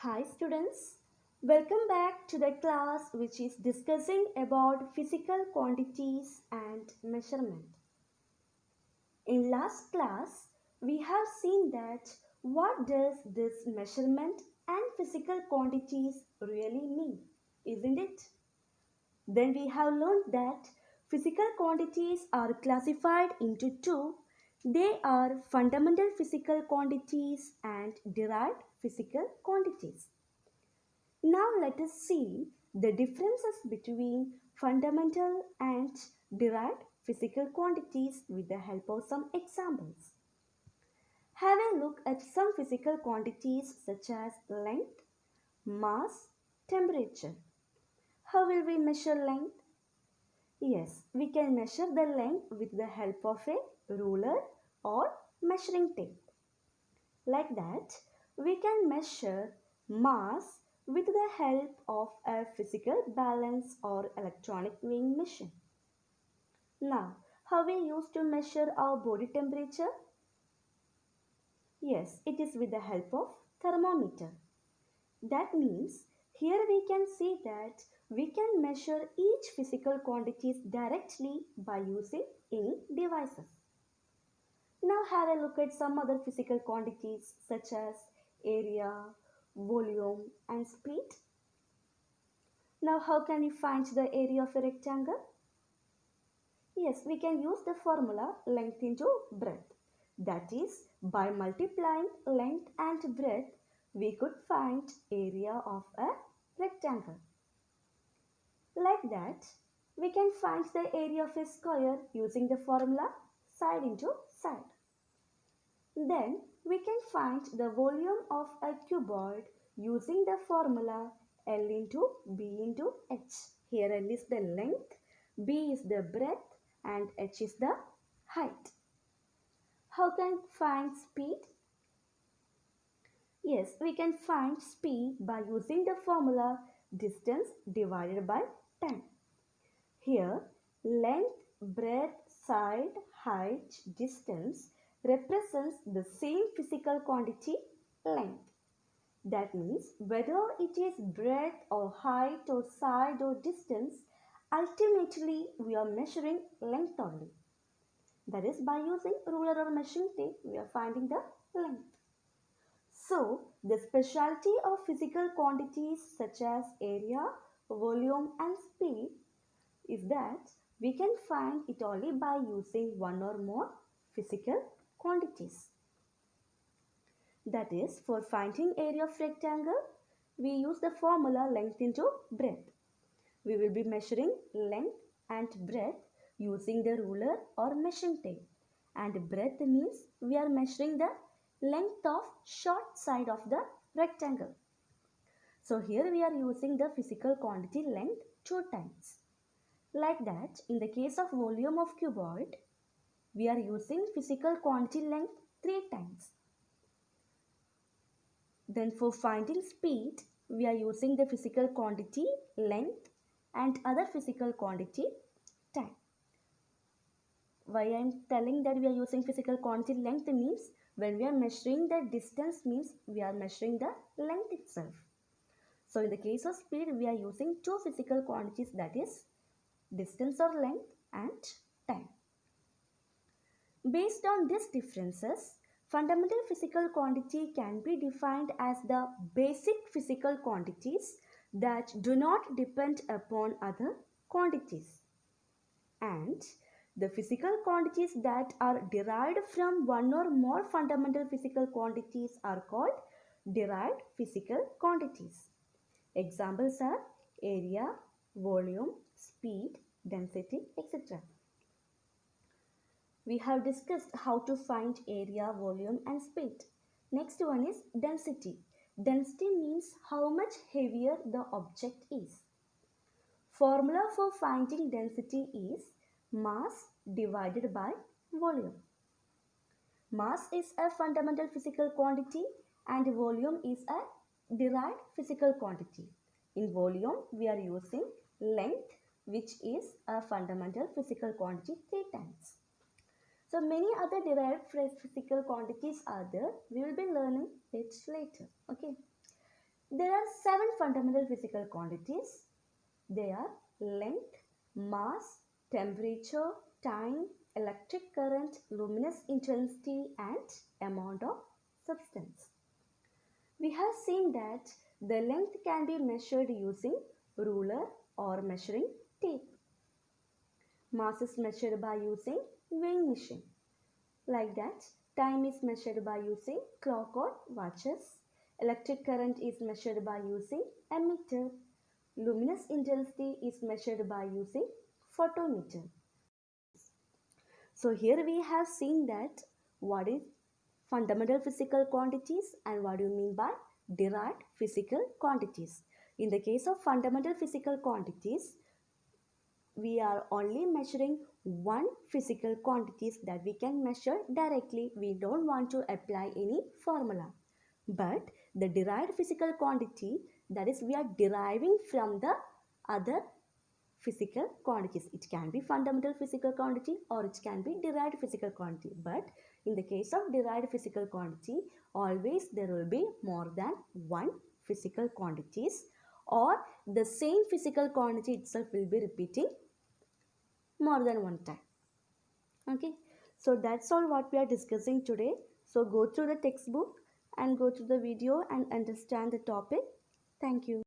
Hi students, welcome back to the class which is discussing about physical quantities and measurement. In last class, we have seen that what does this measurement and physical quantities really mean, isn't it? Then we have learned that physical quantities are classified into two. They are fundamental physical quantities and derived physical quantities. Now let us see the differences between fundamental and derived physical quantities with the help of some examples. Have a look at some physical quantities such as length, mass, temperature. How will we measure length? Yes, we can measure the length with the help of a ruler or measuring tape. Like that, we can measure mass with the help of a physical balance or electronic weighing machine. Now, how we used to measure our body temperature? Yes, it is with the help of thermometer. That means here we can see that we can measure each physical quantities directly by using any devices. Now have a look at some other physical quantities such as area, volume and speed. Now how can we find the area of a rectangle? Yes, we can use the formula length into breadth. That is, by multiplying length and breadth, we could find area of a rectangle. Like that, we can find the area of a square using the formula side into side. Then we can find the volume of a cuboid using the formula L into B into H. Here L is the length, B is the breadth and H is the height. How can we find speed? Yes, we can find speed by using the formula distance divided by time. Here, length, breadth, side, height, distance represents the same physical quantity, length. That means whether it is breadth or height or side or distance, ultimately we are measuring length only. That is by using ruler or measuring tape, we are finding the length. So, the specialty of physical quantities such as area, volume and speed is that we can find it only by using one or more physical quantities. That is, for finding area of rectangle, we use the formula length into breadth. We will be measuring length and breadth using the ruler or measuring tape. And breadth means we are measuring the length of short side of the rectangle. So here we are using the physical quantity length two times. Like that, in the case of volume of cuboid, we are using physical quantity length three times. Then for finding speed, we are using the physical quantity length and other physical quantity time. Why I am telling that we are using physical quantity length means when we are measuring the distance means we are measuring the length itself. So in the case of speed, we are using two physical quantities, that is distance or length and time. Based on these differences, fundamental physical quantity can be defined as the basic physical quantities that do not depend upon other quantities. And the physical quantities that are derived from one or more fundamental physical quantities are called derived physical quantities. Examples are area, volume, speed, density, etc. We have discussed how to find area, volume and speed. Next one is density. Density means how much heavier the object is. Formula for finding density is mass divided by volume. Mass is a fundamental physical quantity and volume is a derived physical quantity. In volume, we are using length, which is a fundamental physical quantity three times. So many other derived physical quantities are there. We will be learning it later. Okay. There are 7 fundamental physical quantities. They are length, mass, temperature, time, electric current, luminous intensity, and amount of substance. We have seen that the length can be measured using ruler or measuring tape. Mass is measured by using weighing machine. Like that, time is measured by using clock or watches. Electric current is measured by using ammeter. Luminous intensity is measured by using photometer. So here we have seen that what is fundamental physical quantities and what do you mean by derived physical quantities. In the case of fundamental physical quantities, we are only measuring one physical quantities that we can measure directly. We don't want to apply any formula. But the derived physical quantity, that is we are deriving from the other physical quantities. It can be fundamental physical quantity or it can be derived physical quantity. But in the case of derived physical quantity, always there will be more than one physical quantities, or the same physical quantity itself will be repeating more than one time. Okay, so that's all what we are discussing today. So go through the textbook and go through the video and understand the topic. Thank you.